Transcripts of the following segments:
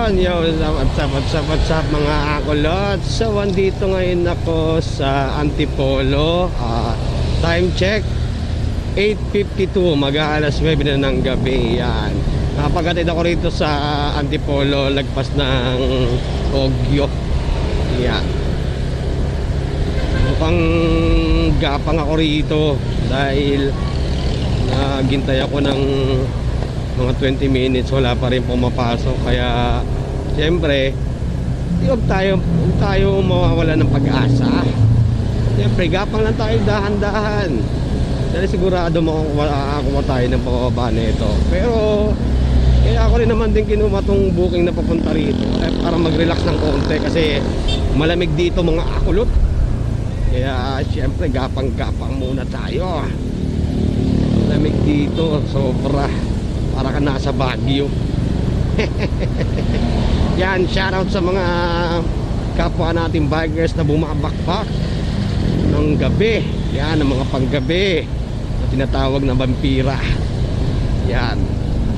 Yo, what's up mga akulot. So, andito ngayon ako sa Antipolo. Time check 8:52, mag-aalas 9 na ng gabi. Yan. Napaghatid ako rito sa Antipolo, lagpas ng Ogyo. Yan. Mukhang gapang ako rito dahil naghintay ako ng mga 20 minutes, wala pa rin pumapasok. Kaya siyempre huwag tayo mawawala ng pag-asa. Siyempre gapang lang tayo, dahan-dahan, dahil sigurado makakuha tayo ng pababa nito. Pero kaya ako rin naman din kinuha tong booking na papunta rito para mag-relax ng konti, kasi malamig dito mga akulot. Kaya siyempre gapang-gapang muna tayo. Malamig dito, sobra, para ka nasa Baguio. Yan, shoutout sa mga kapwa nating bikers na bumabakbak ng gabi. Yan, ang mga panggabi na tinatawag na vampira. Yan,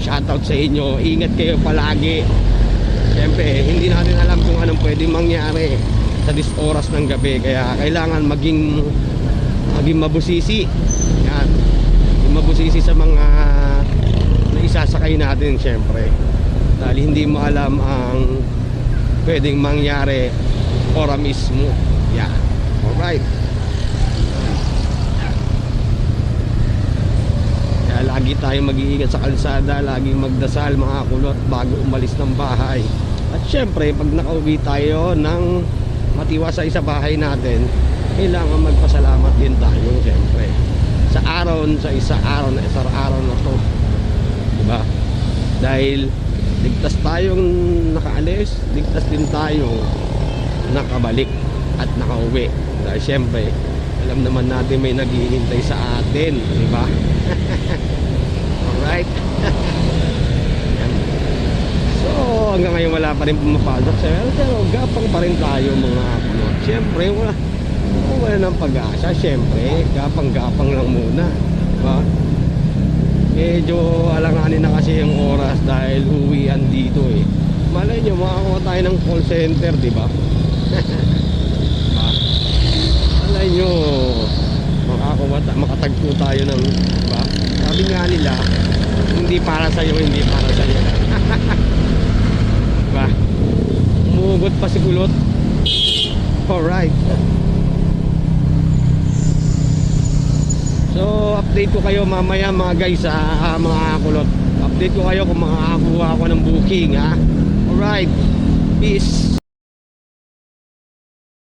shoutout sa inyo. Ingat kayo palagi. Siyempre, hindi natin alam kung anong pwedeng mangyari sa oras ng gabi. Kaya kailangan maging mabusisi. Yan, mabusisi sa mga isasakay natin, syempre, dahil hindi mo alam ang pwedeng mangyari ora mismo. Yeah. Alright. Kaya lagi tayong mag-iingat sa kalsada, laging magdasal mga kulot bago umalis ng bahay. At syempre, pag nakauwi tayo ng matiwasay sa bahay natin, kailangan magpasalamat din tayo, syempre, sa isang araw na to. Diba? Dahil ligtas tayong nakaalis, ligtas din tayong nakabalik at nakauwi. Dahil syempre, alam naman natin may naghihintay sa atin, diba? Alright. So, hanggang ngayon wala pa rin pumapasok. Pero gapang pa rin tayo mga akulot. Syempre, wala ng pag-asa. Syempre, gapang-gapang lang muna, diba? Medyo alanganin na kasi yung oras dahil uwian dito eh. Malay nyo, makakuha tayo ng call center, diba? Malay nyo, makatagpo tayo ng, diba? Sabi nga nila, hindi para sa'yo, hindi para sa'yo. Diba? Umugot pa si kulot. Alright. So, update ko kayo mamaya mga guys, mga kulot. Update ko kayo kung makakakuha ako ng booking, ha. Alright. Peace.